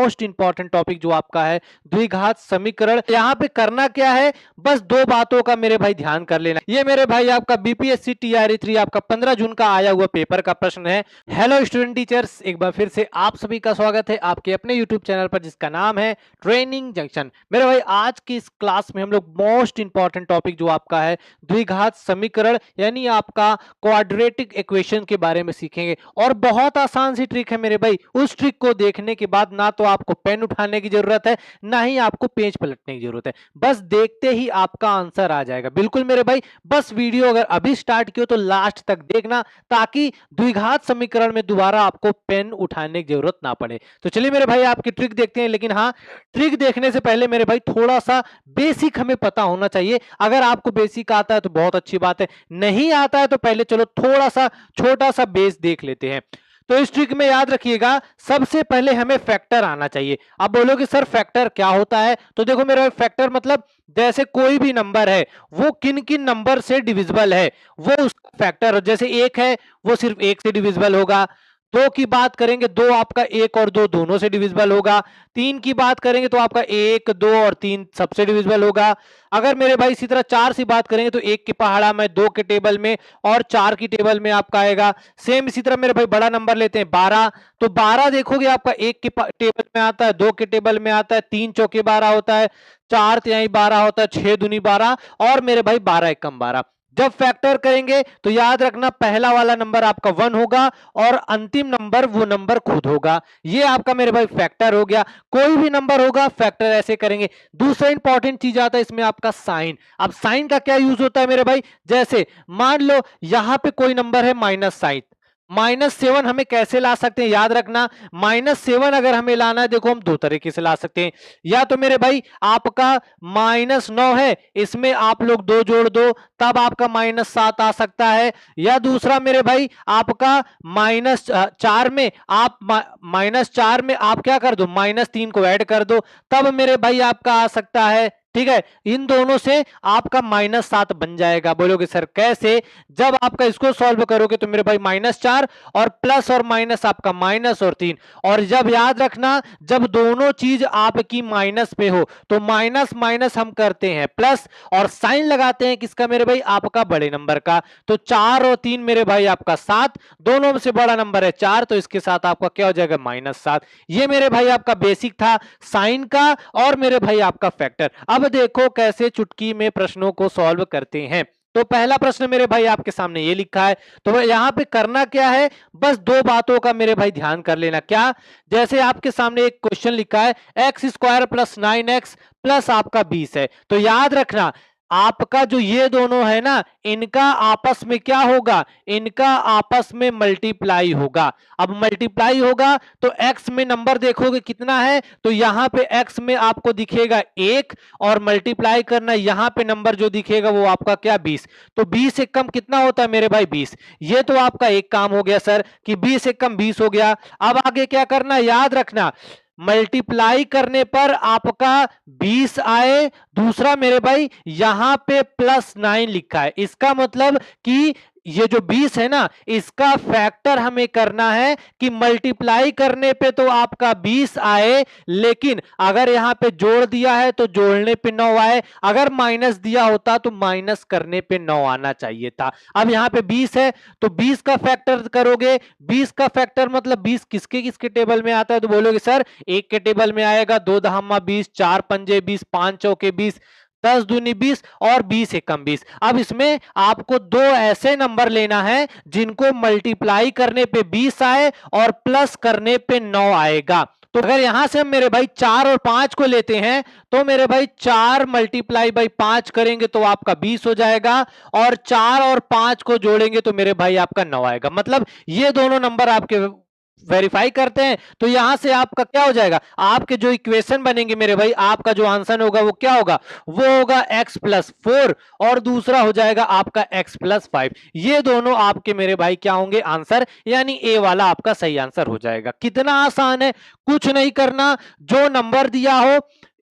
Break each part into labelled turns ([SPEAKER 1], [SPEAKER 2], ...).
[SPEAKER 1] Most important topic जो आपका है द्विघात समीकरण। यहाँ पे करना क्या है, बस दो बातों का मेरे भाई ध्यान कर लेना। ये मेरे भाई आपका बीपीएससी टीआरई 3 आपका 15 जून का आया हुआ पेपर का प्रश्न है। हेलो स्टूडेंट टीचर्स, एक बार फिर से आप सभी का स्वागत है आपके अपने यूट्यूब चैनल पर जिसका नाम है ट्रेनिंग जंक्शन। मेरे भाई आज की इस क्लास में हम लोग मोस्ट इंपॉर्टेंट टॉपिक जो आपका है द्विघात समीकरण यानी आपका क्वाड्रेटिक इक्वेशन के बारे में सीखेंगे। और बहुत आसान सी ट्रिक है मेरे भाई, उस ट्रिक को देखने के बाद ना तो आपको पेन उठाने की जरूरत है ना ही आपको पेज पलटने की जरूरत है, बस देखते ही आपका आंसर आ जाएगा। बिल्कुल मेरे भाई, बस वीडियो अगर अभी स्टार्ट किया तो लास्ट तक देखना ताकि द्विघात समीकरण में दोबारा आपको पेन उठाने की जरूरत ना पड़े। तो चलिए मेरे भाई आपकी ट्रिक देखते हैं, लेकिन हाँ, ट्रिक देखने से पहले मेरे भाई थोड़ा सा बेसिक हमें पता होना चाहिए। अगर आपको बेसिक आता है तो बहुत अच्छी बात है, नहीं आता है तो पहले चलो थोड़ा सा छोटा सा बेस देख लेते हैं। तो इस ट्रिक में याद रखिएगा, सबसे पहले हमें फैक्टर आना चाहिए। अब बोलोगे सर फैक्टर क्या होता है, तो देखो मेरा फैक्टर मतलब जैसे कोई भी नंबर है वो किन किन नंबर से डिविजिबल है वो उसका फैक्टर। जैसे एक है वो सिर्फ एक से डिविजिबल होगा, दो की बात करेंगे दो आपका एक और दो दोनों से डिविजिबल होगा, तीन की बात करेंगे तो आपका एक दो और तीन सबसे डिविजिबल होगा। अगर मेरे भाई इसी तरह चार से बात करेंगे तो एक के पहाड़ा में, दो के टेबल में और चार की टेबल में आपका आएगा। सेम इसी तरह मेरे भाई बड़ा नंबर लेते हैं 12, तो 12 देखोगे आपका एक के टेबल में आता है, दो के टेबल में आता है, तीन चौके 12 होता है, चार तिहाई 12 होता है, 6 दूनी 12 और मेरे भाई 12 एकम 12। जब फैक्टर करेंगे तो याद रखना पहला वाला नंबर आपका 1 होगा और अंतिम नंबर वो नंबर खुद होगा। ये आपका मेरे भाई फैक्टर हो गया। कोई भी नंबर होगा फैक्टर ऐसे करेंगे। दूसरा इंपॉर्टेंट चीज आता है इसमें आपका साइन। अब साइन का क्या यूज होता है मेरे भाई, जैसे मान लो यहां पे कोई नंबर है माइनस साइन, -7 हमें कैसे ला सकते हैं, याद रखना -7 अगर हमें लाना है देखो हम दो तरीके से ला सकते हैं। या तो मेरे भाई आपका -9 है, इसमें आप लोग 2 जोड़ दो तब आपका -7 आ सकता है। या दूसरा मेरे भाई आपका -4 में आप -4 में आप क्या कर दो -3 को ऐड कर दो तब मेरे भाई आपका आ सकता है। ठीक है, इन दोनों से आपका -7 बन जाएगा। बोलोगे सर कैसे, जब आपका इसको सॉल्व करोगे तो मेरे भाई -4 और प्लस और माइनस आपका माइनस और 3। और जब याद रखना जब दोनों चीज आपकी माइनस पे हो तो माइनस माइनस हम करते हैं प्लस और साइन लगाते हैं किसका मेरे भाई, आपका बड़े नंबर का। तो 4 और 3 मेरे भाई आपका 7, दोनों में से बड़ा नंबर है 4 तो इसके साथ आपका क्या हो जाएगा -7। ये मेरे भाई आपका बेसिक था साइन का और मेरे भाई आपका फैक्टर। अब देखो कैसे चुटकी में प्रश्नों को सॉल्व करते हैं। तो पहला प्रश्न मेरे भाई आपके सामने ये लिखा है, तो यहां पे करना क्या है, बस दो बातों का मेरे भाई ध्यान कर लेना। क्या, जैसे आपके सामने एक क्वेश्चन लिखा है x² + 9x प्लस आपका 20 है, तो याद रखना आपका जो ये दोनों है ना इनका आपस में क्या होगा, इनका आपस में मल्टीप्लाई होगा। अब मल्टीप्लाई होगा तो x में नंबर देखोगे कितना है, तो यहां पे x में आपको दिखेगा 1 और मल्टीप्लाई करना यहां पे नंबर जो दिखेगा वो आपका क्या 20। तो 20 से कम कितना होता है मेरे भाई 20। ये तो आपका एक काम हो गया सर कि 20 से कम 20 हो गया। अब आगे क्या करना, याद रखना मल्टीप्लाई करने पर आपका 20 आए। दूसरा मेरे भाई यहां पे +9 लिखा है, इसका मतलब कि ये जो 20 है ना इसका फैक्टर हमें करना है कि मल्टीप्लाई करने पे तो आपका 20 आए, लेकिन अगर यहां पे जोड़ दिया है तो जोड़ने पे 9 आए, अगर माइनस दिया होता तो माइनस करने पे 9 आना चाहिए था। अब यहां पे 20 है तो 20 का फैक्टर करोगे, 20 का फैक्टर मतलब 20 किसके किसके टेबल में आता है, तो बोलोगे सर एक के टेबल में आएगा, 2 दहम्मा 20, 4 पंजे 20, 5 चौके 20, 10 दूनी 20 और 20 एकम 20। अब इसमें आपको दो ऐसे नंबर लेना है जिनको मल्टीप्लाई करने पे 20 आए और प्लस करने पे 9 आएगा। तो अगर यहां से हम मेरे भाई 4 और 5 को लेते हैं तो मेरे भाई 4 × 5 करेंगे तो आपका 20 हो जाएगा और 4 और 5 को जोड़ेंगे तो मेरे भाई आपका 9 आएगा। मतलब ये दोनों नंबर आपके वेरीफाई करते हैं तो यहां से आपका क्या हो जाएगा, आपके जो इक्वेशन बनेंगे मेरे भाई आपका जो आंसर होगा वो क्या होगा, वो होगा x + 4 और दूसरा हो जाएगा आपका x + 5। ये दोनों आपके मेरे भाई क्या होंगे आंसर, यानी ए वाला आपका सही आंसर हो जाएगा। कितना आसान है, कुछ नहीं करना, जो नंबर दिया हो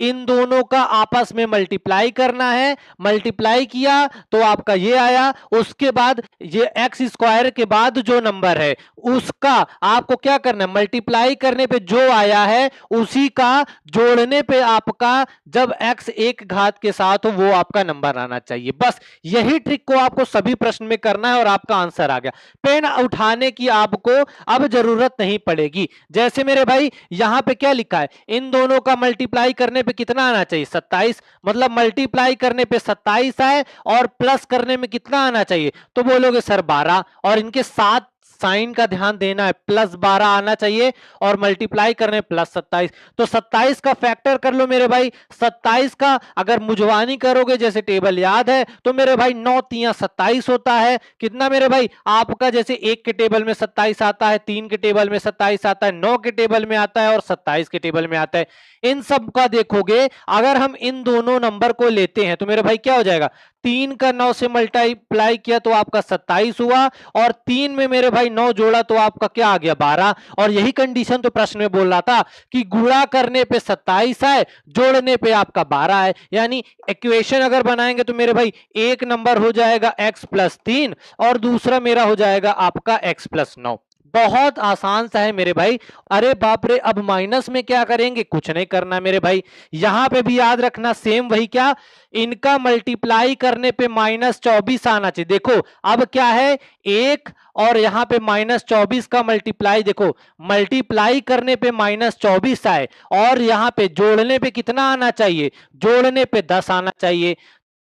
[SPEAKER 1] इन दोनों का आपस में मल्टीप्लाई करना है, मल्टीप्लाई किया तो आपका ये आया, उसके बाद ये एक्स स्क्वायर के बाद जो नंबर है उसका आपको क्या करना है, मल्टीप्लाई करने पे जो आया है उसी का जोड़ने पे आपका जब एक्स एक घात के साथ हो वो आपका नंबर आना चाहिए। बस यही ट्रिक को आपको सभी प्रश्न में करना है और आपका आंसर आ गया। पेन उठाने की आपको अब जरूरत नहीं पड़ेगी। जैसे मेरे भाई यहां पे क्या लिखा है, इन दोनों का मल्टीप्लाई करने पे कितना आना चाहिए, 27, मतलब मल्टीप्लाई करने पे 27 आए और प्लस करने में कितना आना चाहिए, तो बोलोगे सर 12, और इनके साथ साइन का ध्यान देना है, प्लस 12 आना चाहिए और मल्टीप्लाई करने प्लस 27। तो 27 का फैक्टर कर लो मेरे भाई, 27 का अगर मुजवानी करोगे जैसे टेबल याद है तो मेरे भाई 9 तियां 27 होता है। कितना मेरे भाई आपका, जैसे 1 के टेबल में 27 आता है, 3 के टेबल में 27 आता है, 9 के टेबल में आता है और 27 के टेबल में आता है। इन सब का देखोगे अगर हम इन दोनों नंबर को लेते हैं तो मेरे भाई क्या हो जाएगा, 3 का 9 से मल्टीप्लाई किया तो आपका 27 हुआ और 3 में मेरे भाई 9 जोड़ा तो आपका क्या आ गया, 12। और यही कंडीशन तो प्रश्न में बोल रहा था कि गुणा करने पे 27 आए, जोड़ने पे आपका 12 है। यानी इक्वेशन अगर बनाएंगे तो मेरे भाई एक नंबर हो जाएगा x प्लस 3 और दूसरा मेरा हो जाएगा आपका x प्लस 9। बहुत आसान सा है मेरे भाई। अरे बाप रे, अब माइनस में क्या करेंगे, कुछ नहीं करना मेरे भाई। यहां पे भी याद रखना सेम वही, क्या इनका मल्टीप्लाई करने पे -24 आना चाहिए। देखो अब क्या है, एक और यहां पे -24 का मल्टीप्लाई, देखो मल्टीप्लाई करने पे -24 आए और यहां पे जोड़ने पे कितना आना चाहिए, जोड़ने पे 10 आना चाहिए।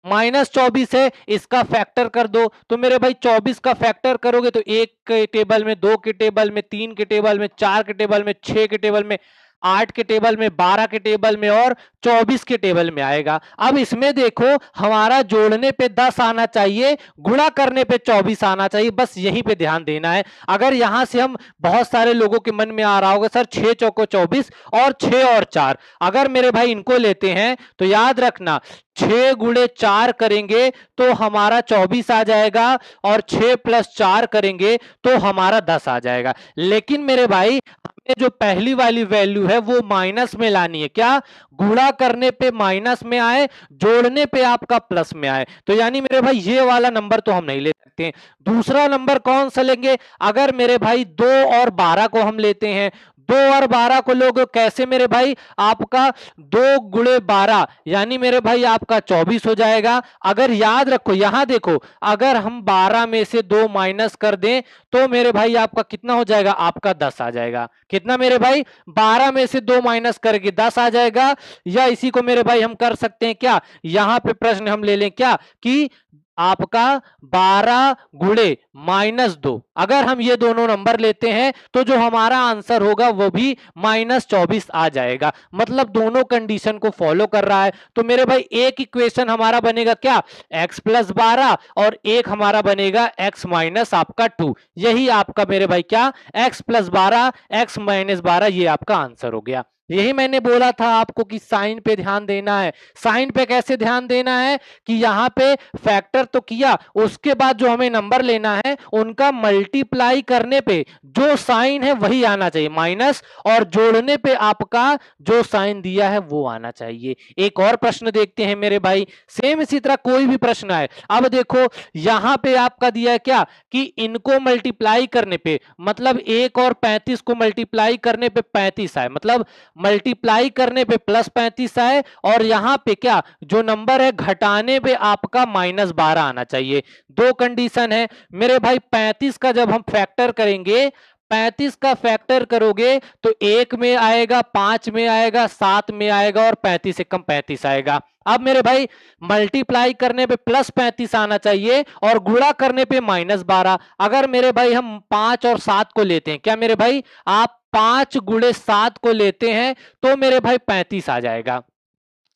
[SPEAKER 1] -24 है, इसका फैक्टर कर दो तो मेरे भाई 24 का फैक्टर करोगे तो 1 के टेबल में, 2 के टेबल में, 3 के टेबल में, 4 के टेबल में, 6 के टेबल में, 8 के टेबल में, 12 के टेबल में और 24 के टेबल में आएगा। अब इसमें देखो हमारा जोड़ने पे 10 आना चाहिए, गुणा करने पे 24 आना चाहिए, बस यहीं पे ध्यान देना है। अगर यहां से हम, बहुत सारे लोगों के मन में आ रहा होगा सर 6 चौको 24 और 6 और 4, अगर मेरे भाई इनको लेते हैं तो याद रखना 6 गुणे 4 करेंगे तो हमारा 24 आ जाएगा और 6 प्लस 4 करेंगे तो हमारा 10 आ जाएगा। लेकिन मेरे भाई हमें जो पहली वाली वैल्यू है वो माइनस में लानी है, क्या गुणा करने पे माइनस में आए, जोड़ने पे आपका प्लस में आए। तो यानी मेरे भाई ये वाला नंबर तो हम नहीं ले सकते। दूसरा नंबर कौन सा लेंगे, अगर मेरे भाई 2 और 12 को हम लेते हैं, 2 और 12 को लोग कैसे मेरे भाई, आपका 2 गुणे 12 यानी मेरे भाई आपका 24 हो जाएगा। अगर याद रखो यहां देखो, अगर हम 12 में से 2 माइनस कर दें तो मेरे भाई आपका कितना हो जाएगा, आपका 10 आ जाएगा। कितना मेरे भाई, 12 में से 2 माइनस करके 10 आ जाएगा। या इसी को मेरे भाई हम कर सकते हैं क्या, यहां पे प्रश्न हम ले लें क्या कि आपका 12 गुणे -2, अगर हम ये दोनों नंबर लेते हैं तो जो हमारा आंसर होगा वो भी -24 आ जाएगा। मतलब दोनों कंडीशन को फॉलो कर रहा है। तो मेरे भाई एक इक्वेशन हमारा बनेगा क्या, x प्लस 12 और एक हमारा बनेगा x माइनस आपका 2। यही आपका मेरे भाई क्या, x प्लस 12 x माइनस 12, ये आपका आंसर हो गया। यही मैंने बोला था आपको कि साइन पे ध्यान देना है। साइन पे कैसे ध्यान देना है कि यहां पे फैक्टर तो किया, उसके बाद जो हमें नंबर लेना है उनका मल्टीप्लाई करने पे जो साइन है वही आना चाहिए माइनस, और जोड़ने पे आपका जो साइन दिया है वो आना चाहिए। एक और प्रश्न देखते हैं मेरे भाई, सेम इसी तरह कोई भी प्रश्न आए। अब देखो यहां पे आपका दिया है क्या कि इनको मल्टीप्लाई करने पे, मतलब 1 और 35 को मल्टीप्लाई करने पे 35 आए, मतलब मल्टीप्लाई करने पे +35 आए और यहां पे क्या जो नंबर है घटाने पे आपका -12 आना चाहिए। दो कंडीशन है मेरे भाई। 35 का जब हम फैक्टर करेंगे, 35 का फैक्टर करोगे तो 1 में आएगा, 5 में आएगा, 7 में आएगा और 35 से कम 35 आएगा। अब मेरे भाई मल्टीप्लाई करने पे +35 आना चाहिए और गुणा करने पे -12। अगर मेरे भाई हम 5 और 7 को लेते हैं, क्या मेरे भाई आप 5 गुणे 7 को लेते हैं तो मेरे भाई 35 आ जाएगा।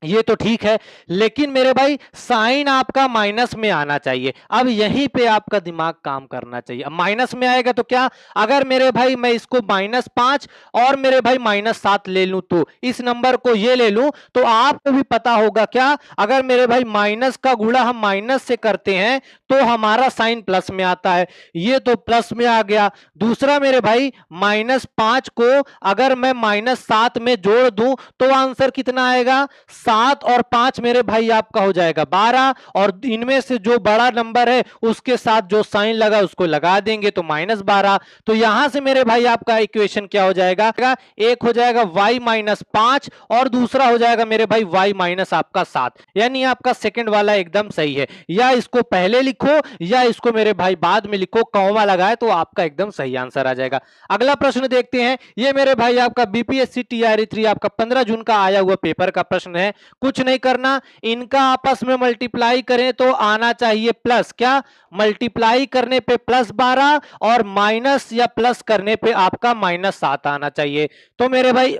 [SPEAKER 1] ये तो ठीक है, लेकिन मेरे भाई साइन आपका माइनस में आना चाहिए। अब यहीं पे आपका दिमाग काम करना चाहिए। अब माइनस में आएगा तो क्या, अगर मेरे भाई मैं इसको -5 और मेरे भाई -7 ले लूं, तो इस नंबर को ये ले लूं, तो आपको भी पता होगा क्या, अगर मेरे भाई माइनस का गुणा हम माइनस से करते हैं तो हमारा साइन प्लस में आता है, ये तो प्लस में आ गया। दूसरा मेरे भाई -5 को अगर मैं -7 में जोड़ दूं तो आंसर कितना आएगा, 7 और 5 मेरे भाई आपका हो जाएगा 12, और इनमें से जो बड़ा नंबर है उसके साथ जो साइन लगा उसको लगा देंगे तो -12। तो यहां से मेरे भाई आपका इक्वेशन क्या हो जाएगा, एक हो जाएगा y -5 और दूसरा हो जाएगा मेरे भाई y माइनस आपका 7, यानी आपका सेकंड वाला एकदम सही है। या इसको पहले लिखो या इसको मेरे भाई बाद में लिखो, कॉमा लगाए तो आपका एकदम सही आंसर आ जाएगा। अगला प्रश्न देखते हैं, ये मेरे भाई आपका बीपीएससी टीआरई 3 आपका 15 जून का आया हुआ पेपर का प्रश्न है। कुछ नहीं करना, इनका आपस में मल्टीप्लाई करें तो आना चाहिए प्लस, क्या मल्टीप्लाई करने पे +12 और माइनस या प्लस करने पे आपका -7 आना चाहिए। तो मेरे भाई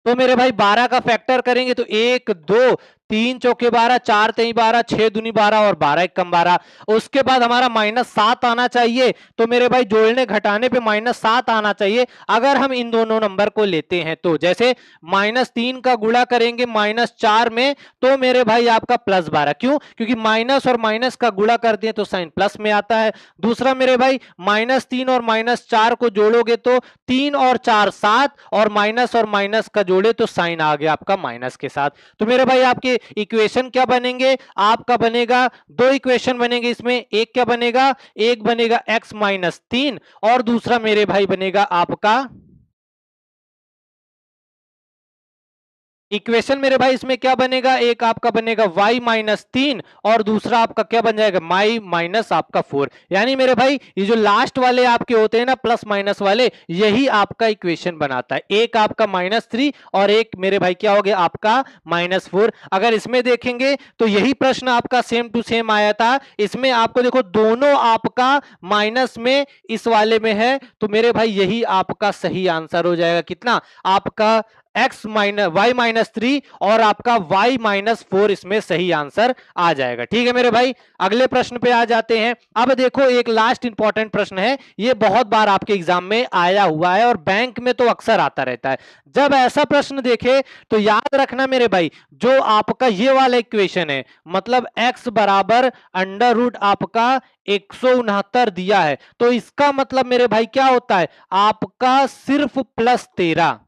[SPEAKER 1] तो मेरे भाई 12 का फैक्टर करेंगे तो 1 2 3 चौके 12, 4 तेई 12, 6 दूनी 12 और 12 एकम 12। उसके बाद हमारा -7 आना चाहिए, तो मेरे भाई जोड़ने घटाने पे -7 आना चाहिए अगर हम इन दोनों नंबर को लेते हैं तो। जैसे -3 का गुणा करेंगे -4 में तो मेरे भाई आपका +12, क्यों, क्योंकि माइनस और माइनस का गुणा कर दिए तो साइन प्लस में आता है। दूसरा मेरे भाई -3 और -4 को जोड़ोगे तो 3 और 4 7, और माइनस का जोड़े तो साइन आ गया आपका माइनस के साथ। तो मेरे भाई आपके इक्वेशन क्या बनेंगे, आपका बनेगा दो इक्वेशन बनेंगे इसमें, एक क्या बनेगा, एक बनेगा x -3 और दूसरा मेरे भाई बनेगा आपका इक्वेशन मेरे भाई इसमें क्या बनेगा, एक आपका बनेगा y -3 और दूसरा आपका क्या बन जाएगा y माइनस आपका 4। यानी मेरे भाई ये जो लास्ट वाले आपके होते हैं ना प्लस माइनस वाले, यही आपका इक्वेशन बनाता है। एक आपका -3 और एक मेरे भाई क्या हो गया आपका -4। अगर इसमें देखेंगे तो यही प्रश्न आपका सेम टू सेम आया था। इसमें आपको देखो दोनों आपका माइनस में इस वाले में है, तो मेरे भाई यही आपका सही आंसर हो जाएगा। कितना आपका y -3 और आपका y -4 इसमें सही आंसर आ जाएगा। ठीक है मेरे भाई, अगले प्रश्न पे आ जाते हैं। अब देखो एक लास्ट इंपॉर्टेंट प्रश्न है, ये बहुत बार आपके एग्जाम में आया हुआ है और बैंक में तो अक्सर आता रहता है। जब ऐसा प्रश्न देखे तो याद रखना मेरे भाई, जो आपका ये वाला इक्वेशन है, मतलब x बराबर √ आपका 169 दिया है, तो इसका मतलब मेरे भाई क्या होता है, आपका सिर्फ +13।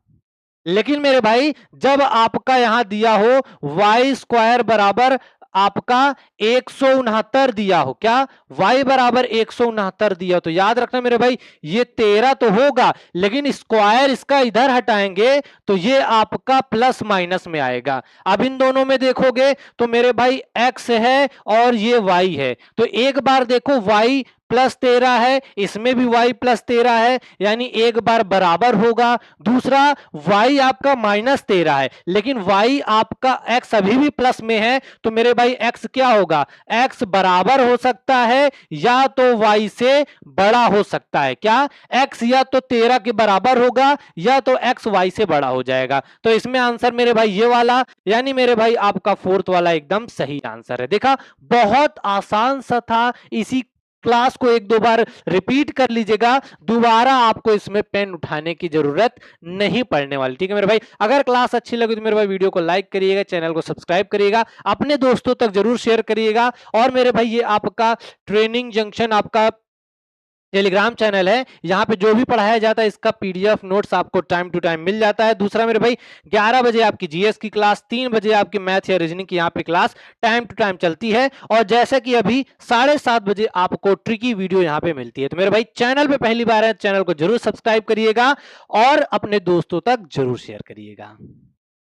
[SPEAKER 1] लेकिन मेरे भाई जब आपका यहां दिया हो y² बराबर आपका 169 दिया हो, क्या y बराबर 169 दिया हो, तो याद रखना मेरे भाई ये 13 तो होगा, लेकिन स्क्वायर इसका इधर हटाएंगे तो ये आपका प्लस माइनस में आएगा। अब इन दोनों में देखोगे तो मेरे भाई x है और ये y है, तो एक बार देखो y +13 है, इसमें भी y +13 है, यानी एक बार बराबर होगा। दूसरा y आपका -13 है, लेकिन y आपका x अभी भी प्लस में है, तो मेरे भाई x क्या होगा, x बराबर हो सकता है या तो y से बड़ा हो सकता है। क्या x या तो 13 के बराबर होगा या तो x y से बड़ा हो जाएगा। तो इसमें आंसर मेरे भाई ये वाला, यानी मेरे भाई आपका फोर्थ वाला एकदम सही आंसर है। देखा, बहुत आसान सा था। इसी क्लास को एक दो बार रिपीट कर लीजिएगा, दोबारा आपको इसमें पेन उठाने की जरूरत नहीं पड़ने वाली। ठीक है मेरे भाई, अगर क्लास अच्छी लगी तो मेरे भाई वीडियो को लाइक करिएगा, चैनल को सब्सक्राइब करिएगा, अपने दोस्तों तक जरूर शेयर करिएगा। और मेरे भाई ये आपका ट्रेनिंग जंक्शन आपका टेलीग्राम चैनल है, यहाँ पे जो भी पढ़ाया जाता है इसका PDF नोट्स आपको टाइम टू टाइम मिल जाता है। दूसरा मेरे भाई 11 बजे आपकी GS की क्लास, 3 बजे आपकी मैथ या रीजनिंग की यहाँ पे क्लास टाइम टू टाइम चलती है, और जैसे कि अभी 7:30 बजे आपको ट्रिकी वीडियो यहाँ पे मिलती है। तो मेरे भाई चैनल पे पहली बार है, चैनल को जरूर सब्सक्राइब करिएगा और अपने दोस्तों तक जरूर शेयर करिएगा।